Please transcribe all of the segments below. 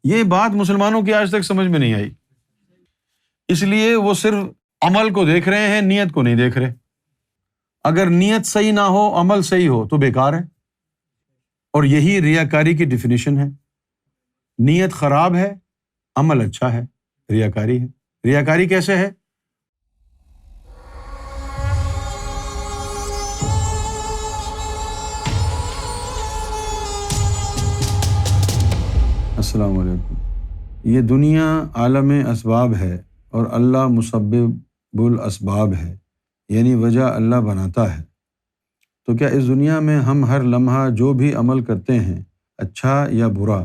یہ بات مسلمانوں کی آج تک سمجھ میں نہیں آئی، اس لیے وہ صرف عمل کو دیکھ رہے ہیں، نیت کو نہیں دیکھ رہے۔ اگر نیت صحیح نہ ہو، عمل صحیح ہو تو بیکار ہے، اور یہی ریاکاری کی ڈیفینیشن ہے۔ نیت خراب ہے، عمل اچھا ہے، ریاکاری ہے۔ ریاکاری کیسے ہے؟ السلام علیکم۔ یہ دنیا عالم اسباب ہے اور اللہ مسبب الاسباب ہے، یعنی وجہ اللہ بناتا ہے۔ تو کیا اس دنیا میں ہم ہر لمحہ جو بھی عمل کرتے ہیں، اچھا یا برا،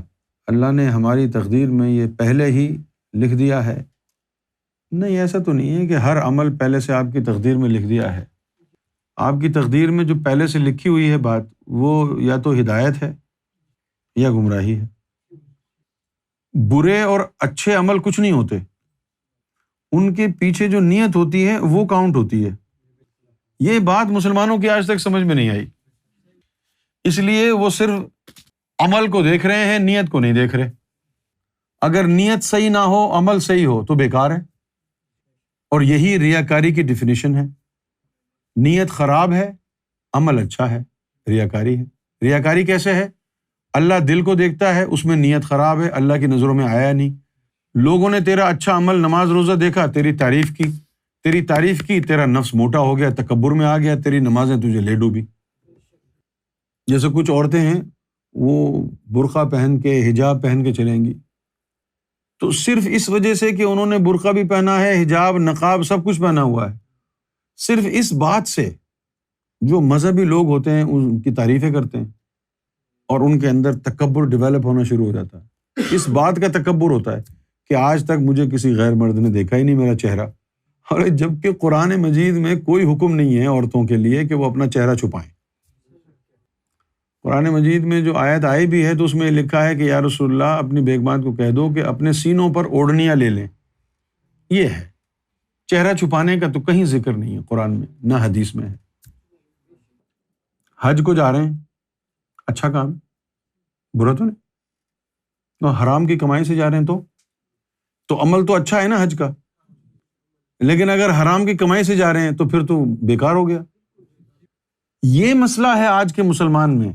اللہ نے ہماری تقدیر میں یہ پہلے ہی لکھ دیا ہے؟ نہیں، ایسا تو نہیں ہے کہ ہر عمل پہلے سے آپ کی تقدیر میں لکھ دیا ہے۔ آپ کی تقدیر میں جو پہلے سے لکھی ہوئی ہے بات، وہ یا تو ہدایت ہے یا گمراہی ہے۔ برے اور اچھے عمل کچھ نہیں ہوتے، ان کے پیچھے جو نیت ہوتی ہے وہ کاؤنٹ ہوتی ہے۔ یہ بات مسلمانوں کی آج تک سمجھ میں نہیں آئی، اس لیے وہ صرف عمل کو دیکھ رہے ہیں، نیت کو نہیں دیکھ رہے۔ اگر نیت صحیح نہ ہو، عمل صحیح ہو تو بیکار ہے، اور یہی ریاکاری کی ڈیفینیشن ہے۔ نیت خراب ہے، عمل اچھا ہے، ریاکاری ہے۔ ریاکاری کیسے ہے؟ اللہ دل کو دیکھتا ہے، اس میں نیت خراب ہے، اللہ کی نظروں میں آیا نہیں۔ لوگوں نے تیرا اچھا عمل، نماز روزہ دیکھا، تیری تعریف کی، تیرا نفس موٹا ہو گیا، تکبر میں آ گیا، تیری نمازیں تجھے لے ڈوبی۔ جیسے کچھ عورتیں ہیں، وہ برقع پہن کے، حجاب پہن کے چلیں گی، تو صرف اس وجہ سے کہ انہوں نے برقع بھی پہنا ہے، حجاب، نقاب سب کچھ پہنا ہوا ہے، صرف اس بات سے جو مذہبی لوگ ہوتے ہیں ان کی تعریفیں کرتے ہیں، اور ان کے اندر تکبر ڈیولپ ہونا شروع ہو جاتا ہے۔ اس بات کا تکبر ہوتا ہے کہ آج تک مجھے کسی غیر مرد نے دیکھا ہی نہیں میرا چہرہ، اور جبکہ قرآن مجید میں کوئی حکم نہیں ہے عورتوں کے لیے کہ وہ اپنا چہرہ چھپائیں۔ قرآن مجید میں جو آیت آئی بھی ہے تو اس میں لکھا ہے کہ یا رسول اللہ اپنی بیگمات کو کہہ دو کہ اپنے سینوں پر اوڑھنیاں لے لیں۔ یہ ہے، چہرہ چھپانے کا تو کہیں ذکر نہیں ہے قرآن میں، نہ حدیث میں ہے۔ حج کو جا رہے ہیں، اچھا کام، برا تو نہیں۔ تو حرام کی کمائی سے جا رہے ہیں تو عمل تو اچھا ہے نا حج کا، لیکن اگر حرام کی کمائی سے جا رہے ہیں تو پھر تو بیکار ہو گیا۔ یہ مسئلہ ہے آج کے مسلمان میں،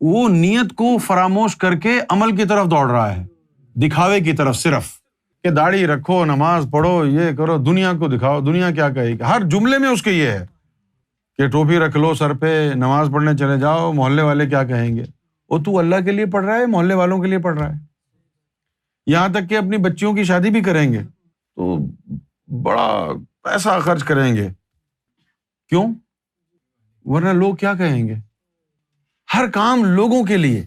وہ نیت کو فراموش کر کے عمل کی طرف دوڑ رہا ہے، دکھاوے کی طرف، صرف کہ داڑھی رکھو، نماز پڑھو، یہ کرو، دنیا کو دکھاؤ، دنیا کیا کہے گی۔ ہر جملے میں اس کے یہ ہے کہ ٹوپی رکھ لو سر پہ، نماز پڑھنے چلے جاؤ، محلے والے کیا کہیں گے۔ اور تو اللہ کے لیے پڑھ رہا ہے، محلے والوں کے لیے پڑھ رہا ہے؟ یہاں تک کہ اپنی بچیوں کی شادی بھی کریں گے تو بڑا پیسہ خرچ کریں گے، کیوں؟ ورنہ لوگ کیا کہیں گے۔ ہر کام لوگوں کے لیے،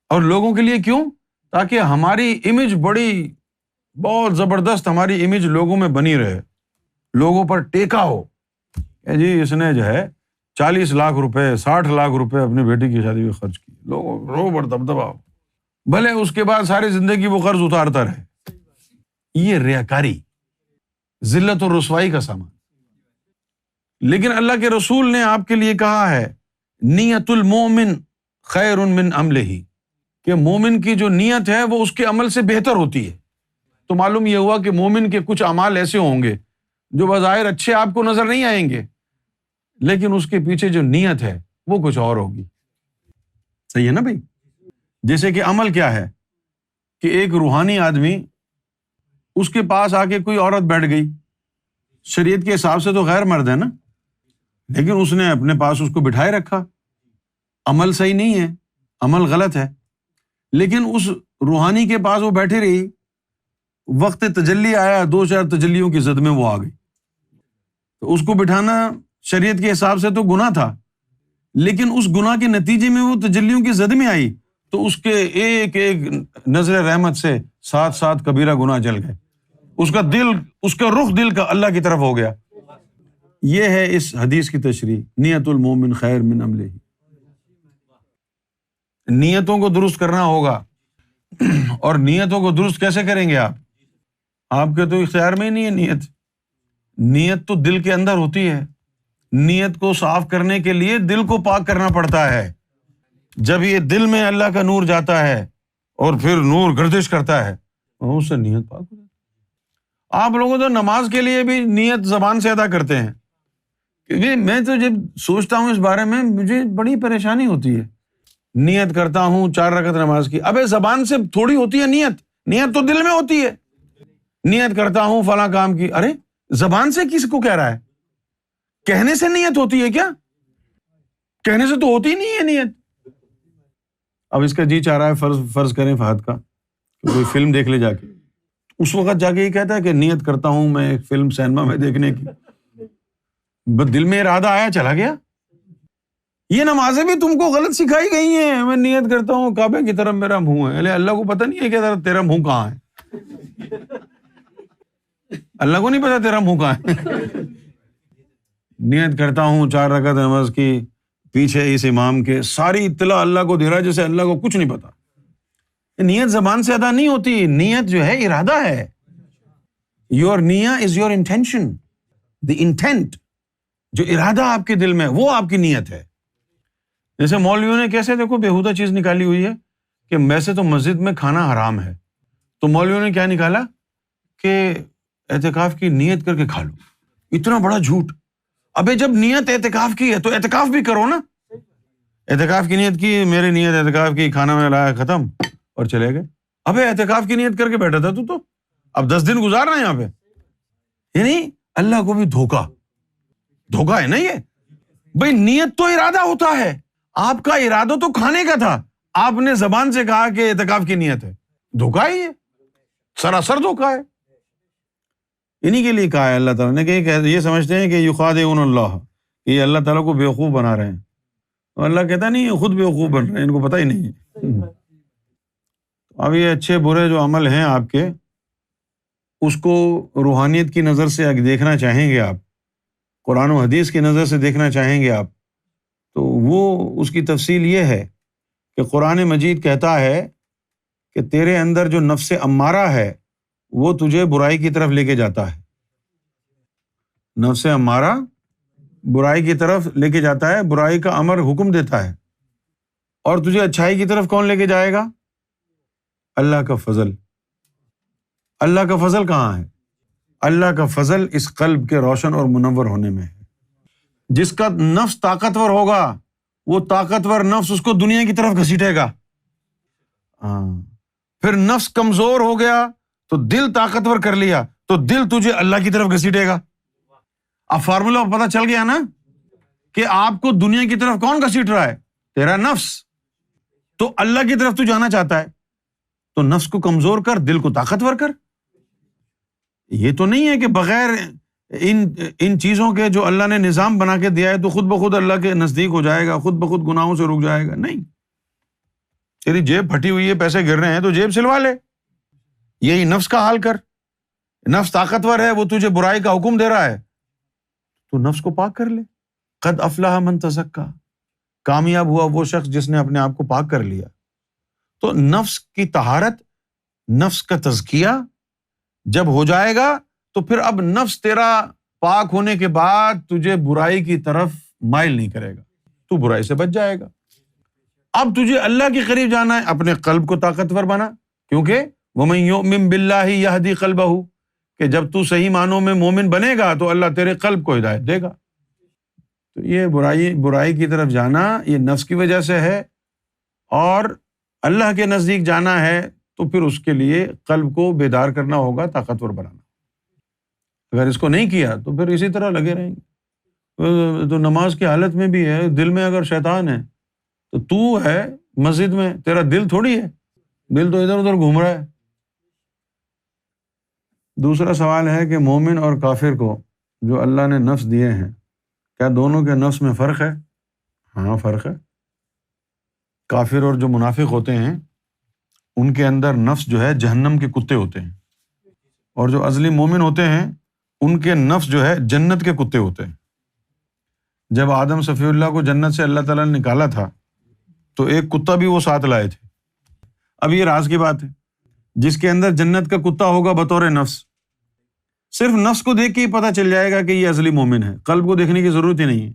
اور لوگوں کے لیے کیوں؟ تاکہ ہماری امیج بہت زبردست ہماری امیج لوگوں میں بنی رہے، لوگوں پر ٹیکا ہو کہ جی اس نے جو ہے 40 لاکھ روپے، 60 لاکھ روپے اپنی بیٹی کی شادی میں خرچ کیے، لوگوں پر دبدبا ہو، بھلے اس کے بعد ساری زندگی وہ قرض اتارتا رہے۔ یہ ریاکاری، ذلت اور رسوائی کا سامان۔ لیکن اللہ کے رسول نے آپ کے لیے کہا ہے نیت المومن خیر من عملہ، کہ مومن کی جو نیت ہے وہ اس کے عمل سے بہتر ہوتی ہے۔ تو معلوم یہ ہوا کہ مومن کے کچھ اعمال ایسے ہوں گے جو بظاہر اچھے آپ کو نظر نہیں آئیں گے، لیکن اس کے پیچھے جو نیت ہے وہ کچھ اور ہوگی۔ صحیح ہے نا بھائی؟ جیسے کہ عمل کیا ہے کہ ایک روحانی آدمی، اس کے پاس آ کے کوئی عورت بیٹھ گئی، شریعت کے حساب سے تو غیر مرد ہے نا، لیکن اس نے اپنے پاس اس کو بٹھائے رکھا، عمل صحیح نہیں ہے، عمل غلط ہے، لیکن اس روحانی کے پاس وہ بیٹھی رہی، وقت تجلی آیا، 2-4 تجلیوں کی زد میں وہ آ گئی، تو اس کو بٹھانا شریعت کے حساب سے تو گناہ تھا، لیکن اس گناہ کے نتیجے میں وہ تجلیوں کی زد میں آئی تو اس کے ایک ایک نظر رحمت سے 7 کبیرہ گناہ جل گئے، اس کا رخ دل کا اللہ کی طرف ہو گیا۔ یہ ہے اس حدیث کی تشریح، نیت المومن خیر من عملہ۔ نیتوں کو درست کرنا ہوگا، اور نیتوں کو درست کیسے کریں گے آپ کے تو اختیار میں ہی نہیں ہے نیت تو دل کے اندر ہوتی ہے۔ نیت کو صاف کرنے کے لیے دل کو پاک کرنا پڑتا ہے۔ جب یہ دل میں اللہ کا نور جاتا ہے اور پھر نور گردش کرتا ہے، اور اس سے نیت پاک ہو جاتی ہے۔ آپ لوگوں تو نماز کے لیے بھی نیت زبان سے ادا کرتے ہیں، میں تو جب سوچتا ہوں اس بارے میں مجھے بڑی پریشانی ہوتی ہے۔ نیت کرتا ہوں 4 رکعت نماز کی، ابے زبان سے تھوڑی ہوتی ہے نیت، نیت تو دل میں ہوتی ہے۔ نیت کرتا ہوں فلاں کام کی، ارے زبان سے کس کو کہہ رہا ہے؟ کہنے سے نیت ہوتی ہے کیا؟ کہنے سے تو ہوتی ہی نہیں ہے نیت۔ اب اس کا جی چاہ رہا ہے فرض کریں فہد کا کہ کوئی فلم دیکھ لے جا کے، اس وقت جا کے یہ کہتا ہے کہ نیت کرتا ہوں میں ایک فلم سینما میں دیکھنے کی، بس دل میں ارادہ آیا چلا گیا۔ یہ نمازیں بھی تم کو غلط سکھائی گئی ہیں، میں نیت کرتا ہوں کعبے کی طرف میرا منہ ہے، اللہ کو پتہ نہیں ہے کہ تیرا منہ کہاں ہے، اللہ کو نہیں پتا تیرا منہ کہاں ہے۔ نیت کرتا ہوں 4 رکعت نماز کی، پیچھے اس امام کے، ساری اطلاع اللہ کو دے رہا ہے جیسے اللہ کو کچھ نہیں پتا۔ نیت زبان سے ادا نہیں ہوتی، نیت جو ہے ارادہ ہے۔ یور نیہ is your intention, the intent, جو ارادہ آپ کے دل میں وہ آپ کی نیت ہے۔ جیسے مولویوں نے کیسے دیکھو بیہودہ چیز نکالی ہوئی ہے کہ ویسے تو مسجد میں کھانا حرام ہے، تو مولویوں نے کیا نکالا کہ اعتکاف کی نیت کر کے کھا لو۔ اتنا بڑا جھوٹ۔ ابے جب نیت اعتکاف کی ہے تو اعتکاف بھی کرو نا۔ اعتکاف کی نیت کی، میری نیت اعتکاف کی، کھانا میں لایا ختم اور چلے گئے۔ ابے اعتکاف کی نیت کر کے بیٹھا تھا تو اب 10 دن گزارنا ہے یہاں پہ، یعنی اللہ کو بھی دھوکا ہے نا یہ۔ بھائی نیت تو ارادہ ہوتا ہے، آپ کا ارادہ تو کھانے کا تھا، آپ نے زبان سے کہا کہ اعتکاف کی نیت ہے، دھوکا ہی ہے، سراسر دھوکا ہے۔ انہی کے لیے کہا ہے اللہ تعالیٰ نے کہ یہ سمجھتے ہیں کہ یخادعون اللہ، یہ اللہ تعالیٰ کو بیوقوف بنا رہے ہیں، اور اللہ کہتا نہیں یہ خود بیوقوف بن رہے ہیں، ان کو پتہ ہی نہیں ہے۔ اب یہ اچھے برے جو عمل ہیں آپ کے، اس کو روحانیت کی نظر سے دیکھنا چاہیں گے آپ، قرآن و حدیث کی نظر سے دیکھنا چاہیں گے آپ، تو وہ اس کی تفصیل یہ ہے کہ قرآن مجید کہتا ہے کہ تیرے اندر جو نفس امارہ ہے وہ تجھے برائی کی طرف لے کے جاتا ہے۔ نفس امارہ برائی کی طرف لے کے جاتا ہے، برائی کا امر حکم دیتا ہے، اور تجھے اچھائی کی طرف کون لے کے جائے گا؟ اللہ کا فضل۔ اللہ کا فضل کہاں ہے؟ اللہ کا فضل اس قلب کے روشن اور منور ہونے میں ہے۔ جس کا نفس طاقتور ہوگا، وہ طاقتور نفس اس کو دنیا کی طرف گھسیٹے گا۔ پھر نفس کمزور ہو گیا تو دل طاقتور کر لیا تو دل تجھے اللہ کی طرف گھسیٹے گا۔ اب فارمولا پتہ چل گیا نا کہ آپ کو دنیا کی طرف کون گھسیٹ رہا ہے؟ تیرا نفس۔ تو اللہ کی طرف تو جانا چاہتا ہے تو نفس کو کمزور کر، دل کو طاقتور کر۔ یہ تو نہیں ہے کہ بغیر ان چیزوں کے جو اللہ نے نظام بنا کے دیا ہے تو خود بخود اللہ کے نزدیک ہو جائے گا، خود بخود گناہوں سے رک جائے گا۔ نہیں، تیری جیب پھٹی ہوئی ہے، پیسے گر رہے ہیں تو جیب سلوا لے۔ یہی نفس کا حال کر۔ نفس طاقتور ہے، وہ تجھے برائی کا حکم دے رہا ہے تو نفس کو پاک کر لے۔ قد افلح من تزکا، کامیاب ہوا وہ شخص جس نے اپنے آپ کو پاک کر لیا۔ تو نفس کی طہارت، نفس کا تزکیہ جب ہو جائے گا تو پھر اب نفس تیرا پاک ہونے کے بعد تجھے برائی کی طرف مائل نہیں کرے گا، تو برائی سے بچ جائے گا۔ اب تجھے اللہ کے قریب جانا ہے، اپنے قلب کو طاقتور بنا، کیونکہ وَمَن يُؤْمِن بِاللَّهِ يَهْدِ قَلْبَهُ، کہ جب تو صحیح معنوں میں مومن بنے گا تو اللہ تیرے قلب کو ہدایت دے گا۔ تو یہ برائی کی طرف جانا یہ نفس کی وجہ سے ہے، اور اللہ کے نزدیک جانا ہے تو پھر اس کے لیے قلب کو بیدار کرنا ہوگا، طاقتور بنانا۔ اگر اس کو نہیں کیا تو پھر اسی طرح لگے رہیں گے۔ تو نماز کی حالت میں بھی ہے، دل میں اگر شیطان ہے تو ہے مسجد میں، تیرا دل تھوڑی ہے، دل تو ادھر ادھر گھوم رہا ہے۔ دوسرا سوال ہے کہ مومن اور کافر کو جو اللہ نے نفس دیے ہیں، کیا دونوں کے نفس میں فرق ہے؟ ہاں فرق ہے۔ کافر اور جو منافق ہوتے ہیں ان کے اندر نفس جو ہے جہنم کے کتے ہوتے ہیں، اور جو ازلی مومن ہوتے ہیں ان کے نفس جو ہے جنت کے کتے ہوتے ہیں۔ جب آدم صفی اللہ کو جنت سے اللہ تعالیٰ نے نکالا تھا تو ایک کتا بھی وہ ساتھ لائے تھے۔ اب یہ راز کی بات ہے، جس کے اندر جنت کا کتا ہوگا بطور نفس، صرف نفس کو دیکھ کے ہی پتہ چل جائے گا کہ یہ ازلی مومن ہے، قلب کو دیکھنے کی ضرورت ہی نہیں ہے۔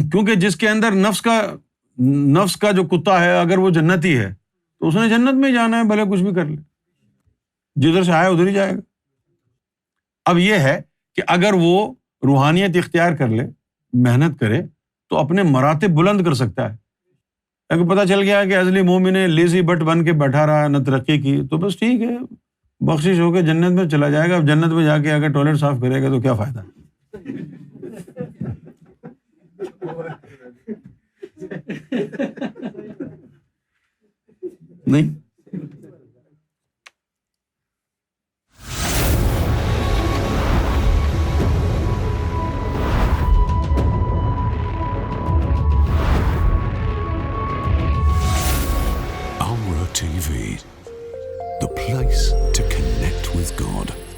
کیونکہ جس کے اندر نفس کا جو کتا ہے اگر وہ جنتی ہے تو اس نے جنت میں جانا ہے، بھلے کچھ بھی کر لے، جدھر سے آیا ادھر ہی جائے گا۔ اب یہ ہے کہ اگر وہ روحانیت اختیار کر لے، محنت کرے، تو اپنے مراتب بلند کر سکتا ہے۔ اگر پتہ چل گیا کہ اصلی مومن لیزی بٹ بن کے بیٹھا رہا، نہ ترقی کی، تو بس ٹھیک ہے، بخشش ہو کے جنت میں چلا جائے گا۔ اب جنت میں جا کے اگر ٹوائلٹ صاف کرے گا تو کیا فائدہ؟ نہیں۔ Amra TV, the place to connect with God.